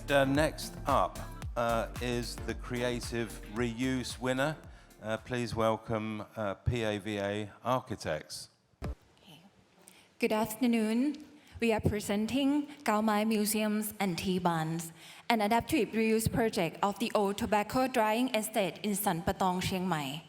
Next up is the Creative Reuse winner. Please welcome PAVA Architects. Good afternoon. We are presenting Khao Mai Museums and Tea Barns, an adaptive reuse project of the old tobacco drying estate in San Patong, Chiang Mai,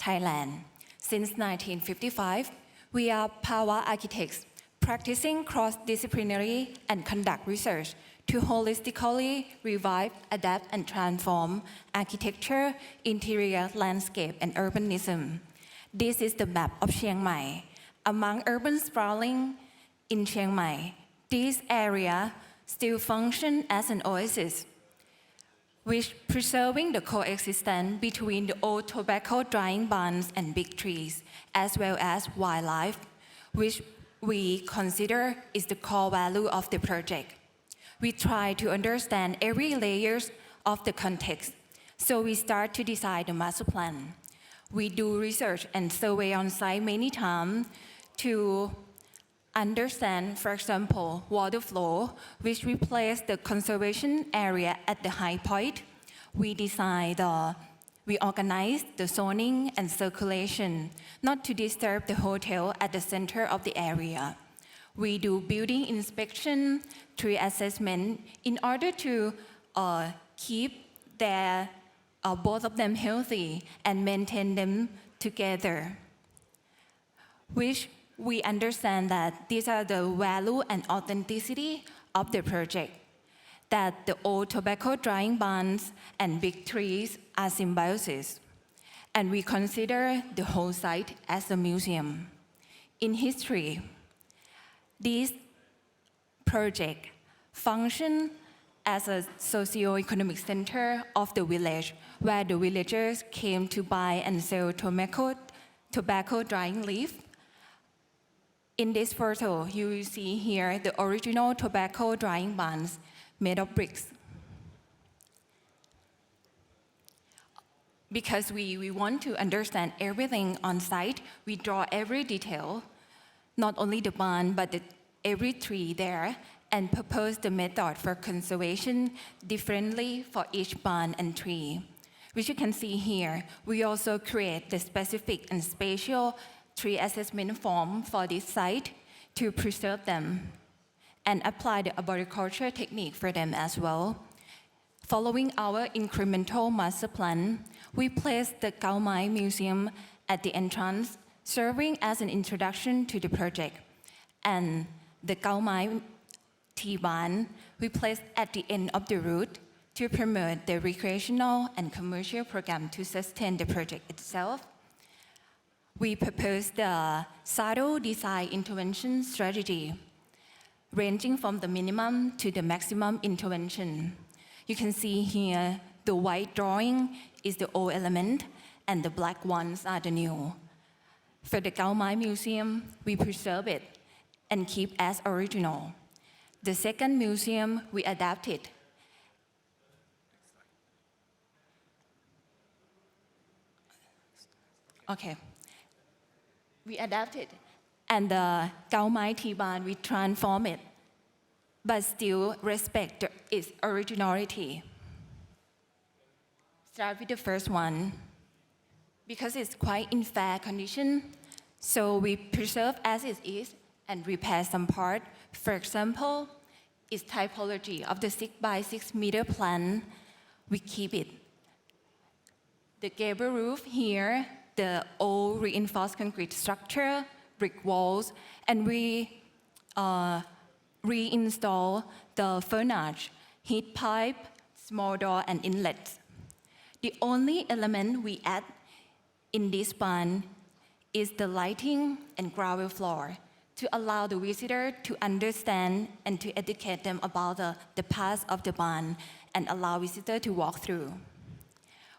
Thailand. Since 1955, we are Pawa architects practicing cross-disciplinary and conduct research to holistically revive, adapt, and transform architecture, interior, landscape, and urbanism. This is the map of Chiang Mai. Among urban sprawling in Chiang Mai, this area still functions as an oasis, which preserving the coexistence between the old tobacco drying barns and big trees, as well as wildlife, which we consider is the core value of the project. We try to understand every layer of the context, so we start to design the master plan. We do research and survey on site many times to understand, for example, water flow, which replace the conservation area at the high point. We organize the zoning and circulation, not to disturb the hotel at the center of the area. We do building inspection, tree assessment in order to keep both of them healthy and maintain them together, which we understand that these are the value and authenticity of the project, that the old tobacco drying barns and big trees are symbiosis, and we consider the whole site as a museum. In history, this project functioned as a socio-economic center of the village, where the villagers came to buy and sell tobacco drying leaf. In this photo, you will see here the original tobacco drying barns made of bricks. Because we want to understand everything on site, we draw every detail, not only the barn, but every tree there, and propose the method for conservation differently for each barn and tree. Which you can see here, we also create the specific and spatial tree assessment form for this site to preserve them and apply the arboriculture technique for them as well. Following our incremental master plan, we placed the Khao Mai Museum at the entrance, serving as an introduction to the project. And the Khao Mai Tea Barn we placed at the end of the route to promote the recreational and commercial program to sustain the project itself. We proposed the subtle design intervention strategy, ranging from the minimum to the maximum intervention. You can see here the white drawing is the old element and the black ones are the new. For the Khao Mai Museum, we preserve it and keep as original. The second museum we adapted. Okay. We adapted, and the Khao Mai Tea Barn, we transform it, but still respect its originality. Start with the first one. Because it's quite in fair condition, so we preserve as it is and repair some part. For example, its typology of the 6 by 6 meter plan, we keep it. The gable roof here, the old reinforced concrete structure, brick walls, and we reinstall the furnace, heat pipe, small door, and inlets. The only element we add in this barn is the lighting and gravel floor to allow the visitor to understand and to educate them about the past of the barn and allow visitors to walk through.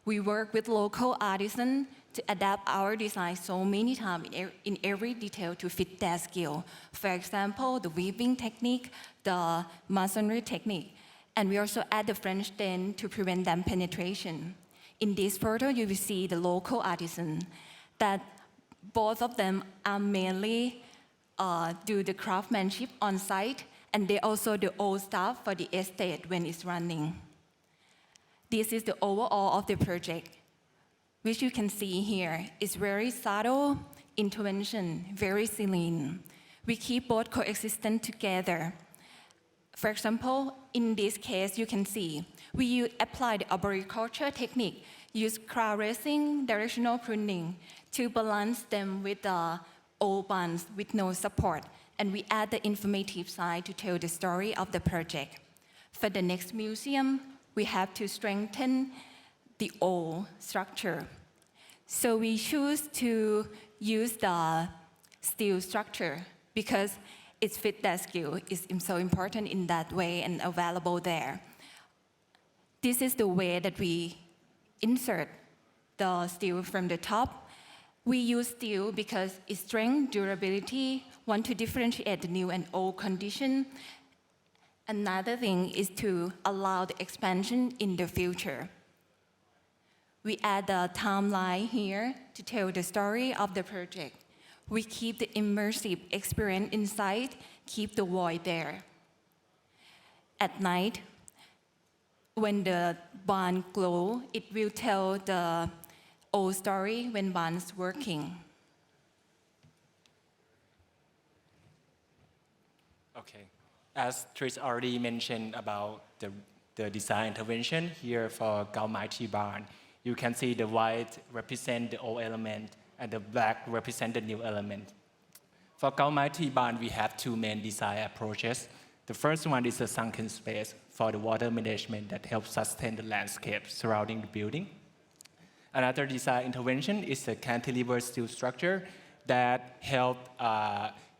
We work with local artisans to adapt our design so many times in every detail to fit their skill. For example, the weaving technique, the masonry technique, and we also add the French stain to prevent damp penetration. In this photo, you will see the local artisan that both of them are mainly do the craftsmanship on site And they also the old stuff for the estate when it's running. This is the overall of the project, which you can see here. It's very subtle intervention, very serene. We keep both coexistent together. For example, in this case, you can see we apply the arboriculture technique, use crowd racing, directional pruning to balance them with the old bonds with no support. And we add the informative side to tell the story of the project. For the next museum, we have to strengthen the old structure. So we choose to use the steel structure because its fit that skill is so important in that way and available there. This is the way that we insert the steel from the top. We use steel because its strength, durability, want to differentiate the new and old condition. Another thing is to allow the expansion in the future. We add the timeline here to tell the story of the project. We keep the immersive experience inside, keep the void there. At night, when the barn glow, it will tell the old story when barn's working. Okay. As Trish already mentioned about the design intervention here for Gao Mai Tea Barn, you can see the white represent the old element and the black represent the new element. For Gao Mai Tea Barn, we have two main design approaches. The first one is the sunken space for the water management that helps sustain the landscape surrounding the building. Another design intervention is the cantilever steel structure that help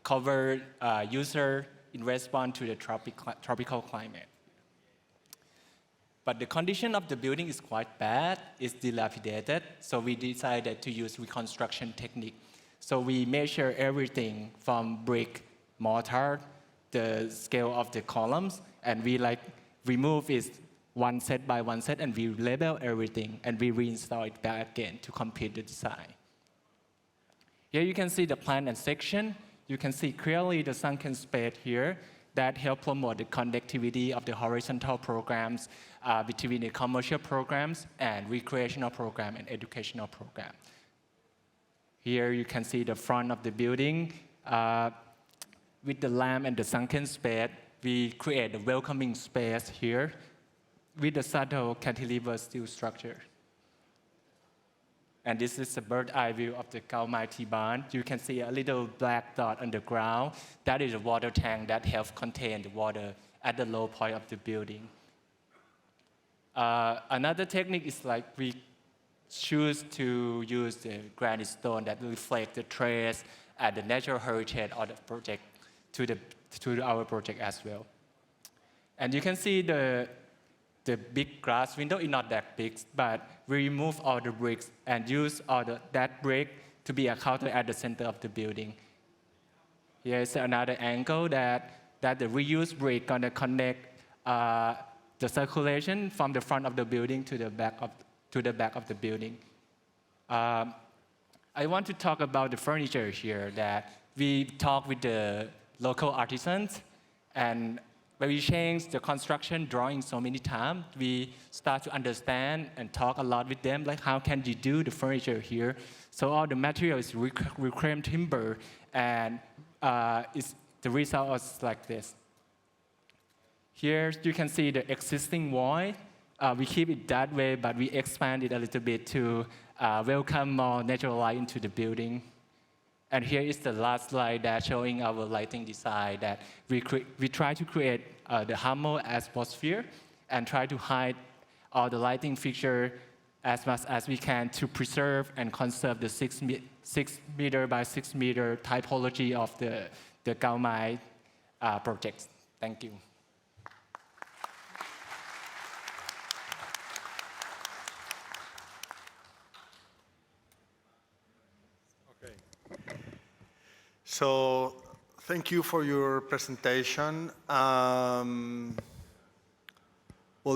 cover user in response to the tropical climate. But the condition of the building is quite bad, it's dilapidated, so we decided to use reconstruction technique. So we measure everything from brick, mortar, the scale of the columns, and we remove it one set by one set, and we label everything, and we reinstall it back again to complete the design. Here you can see the plan and section. You can see clearly the sunken space here that help promote the connectivity of the horizontal programs between the commercial programs and recreational program and educational program. Here you can see the front of the building. With the lamp and the sunken space, we create a welcoming space here with the subtle cantilever steel structure. And this is a bird's eye view of the Gao Mai Tea Barn. You can see a little black dot on the ground. That is a water tank that helps contain the water at the low point of the building. Another technique is we choose to use the granite stone that reflect the trace and the natural heritage of the project to our project as well. And you can see the big glass window is not that big, but we remove all the bricks and use that brick to be a counter at the center of the building. Here is another angle that the reused brick gonna connect the circulation from the front of the building to the back of the building. I want to talk about the furniture here that we talk with the local artisans, and when we change the construction drawing so many times, we start to understand and talk a lot with them, like how can you do the furniture here? So all the material is reclaimed timber, and the result is like this. Here you can see the existing wall. We keep it that way, but we expand it a little bit to welcome more natural light into the building. And here is the last slide that showing our lighting design that we try to create the humble atmosphere and try to hide all the lighting fixture as much as we can to preserve and conserve the 6 meter by 6 meter typology of the Gao Mai projects. Thank you. So thank you for your presentation. Well,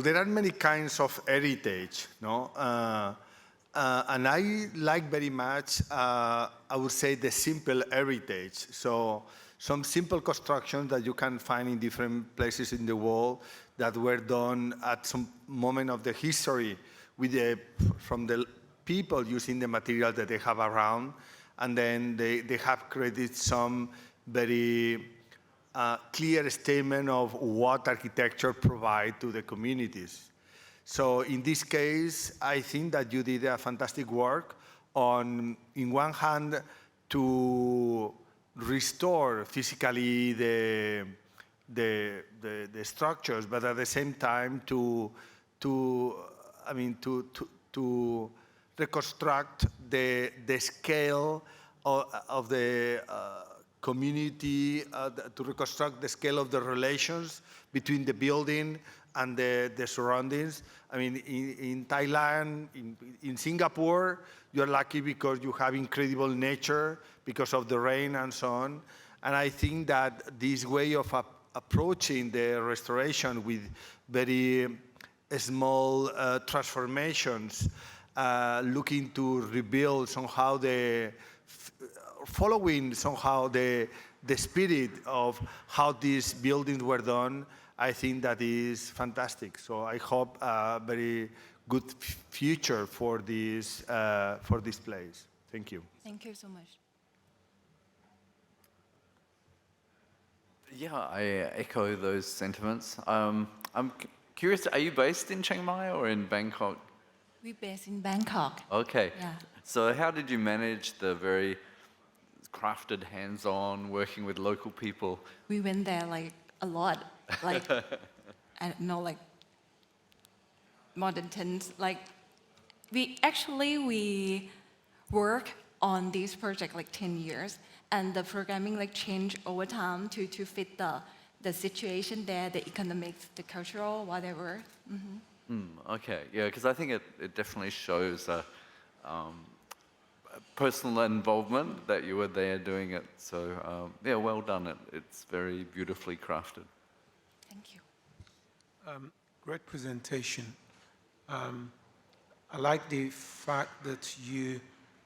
there are many kinds of heritage, no? And I like very much, I would say, the simple heritage. So some simple constructions that you can find in different places in the world that were done at some moment of the history from the people using the material that they have around, and then they have created some very clear statement of what architecture provides to the communities. So in this case, I think that you did a fantastic work on one hand, to restore physically the structures, but at the same time to reconstruct the scale of the community, to reconstruct the scale of the relations between the building and the surroundings. I mean, in Thailand, in Singapore, you're lucky because you have incredible nature because of the rain and so on. And I think that this way of approaching the restoration with very small transformations, looking to rebuild somehow following somehow the spirit of how these buildings were done, I think that is fantastic. So I hope a very good future for this place. Thank you. Thank you so much. Yeah, I echo those sentiments. I'm curious, are you based in Chiang Mai or in Bangkok? We're based in Bangkok. Okay. Yeah. So how did you manage the very crafted, hands-on, working with local people? We went there like a lot, like I don't know, like more than 10. Like we work on this project like 10 years, and the programming like changed over time to fit the situation there, the economics, the cultural, whatever. Okay, yeah, because I think it definitely shows a personal involvement that you were there doing it. So yeah, well done. It's very beautifully crafted. Thank you. Great presentation. I like the fact that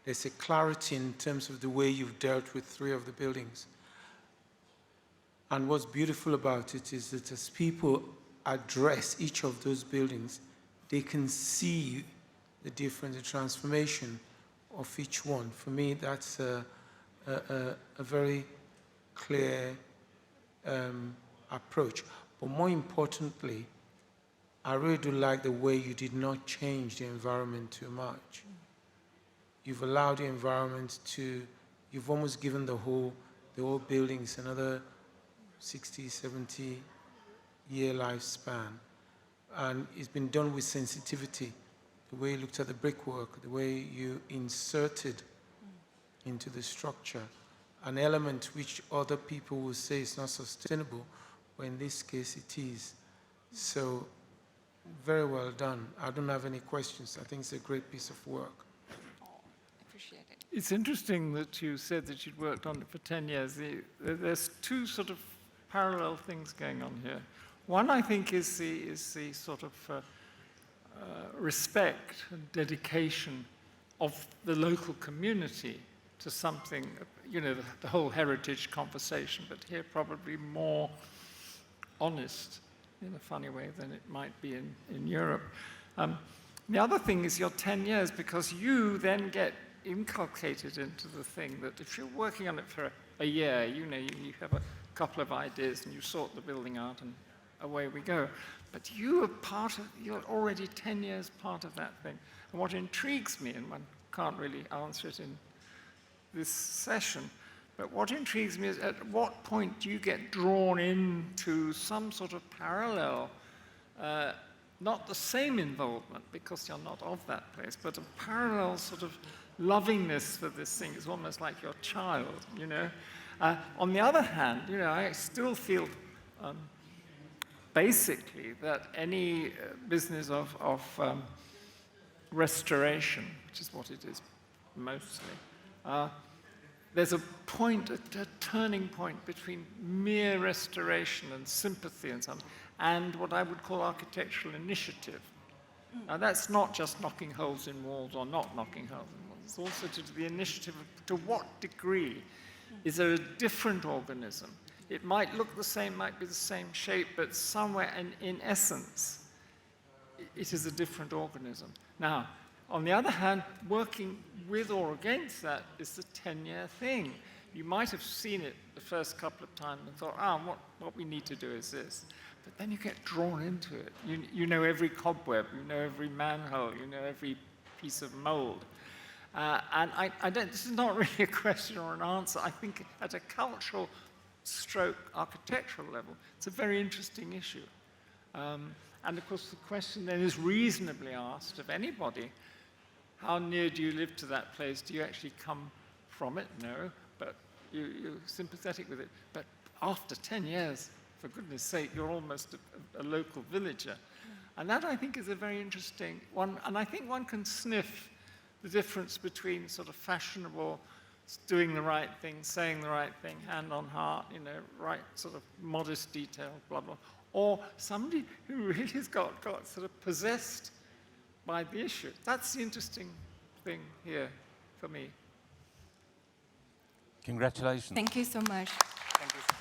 there's a clarity in terms of the way you've dealt with 3 of the buildings. And what's beautiful about it is that as people address each of those buildings, they can see the difference, the transformation of each one. For me, that's a very clear approach. But more importantly, I really do like the way you did not change the environment too much. You've allowed the environment you've almost given the whole buildings another 60, 70 year lifespan. And it's been done with sensitivity. The way you looked at the brickwork, the way you inserted into the structure, an element which other people will say is not sustainable, but in this case it is. So, very well done. I don't have any questions. I think it's a great piece of work. Appreciate it. It's interesting that you said that you'd worked on it for 10 years. There's 2 sort of parallel things going on here. One, I think, is the sort of respect and dedication of the local community to something, you know, the whole heritage conversation, but here probably more honest in a funny way than it might be in Europe. The other thing is your 10 years, because you then get inculcated into the thing that if you're working on it for a year, you know, you have a couple of ideas and you sort the building out and away we go. But you're already 10 years part of that thing. And what intrigues me, and one can't really answer it in this session, but what intrigues me is at what point do you get drawn into some sort of parallel, not the same involvement because you're not of that place, but a parallel sort of lovingness for this thing. It's almost like your child, you know. On the other hand, you know, I still feel basically that any business of restoration, which is what it is mostly, there's a point, a turning point between mere restoration and sympathy and what I would call architectural initiative. Now that's not just knocking holes in walls or not knocking holes in walls. It's also to the initiative of to what degree Is there a different organism? It might look the same, might be the same shape, but somewhere in essence, it is a different organism. Now, on the other hand, working with or against that is the 10-year thing. You might have seen it the first couple of times and thought, what we need to do is this. But then you get drawn into it. You know every cobweb, you know every manhole, you know every piece of mold. And this is not really a question or an answer. I think at a cultural stroke architectural level, it's a very interesting issue. And of course, the question then is reasonably asked of anybody, how near do you live to that place? Do you actually come from it? No, but you're sympathetic with it. But after 10 years, for goodness sake, you're almost a local villager. And that, I think, is a very interesting one. And I think one can sniff the difference between sort of fashionable, doing the right thing, saying the right thing, hand on heart, right sort of modest detail, blah, blah, or somebody who really has got sort of possessed by the issue. That's the interesting thing here for me. Congratulations. Thank you so much. Thank you.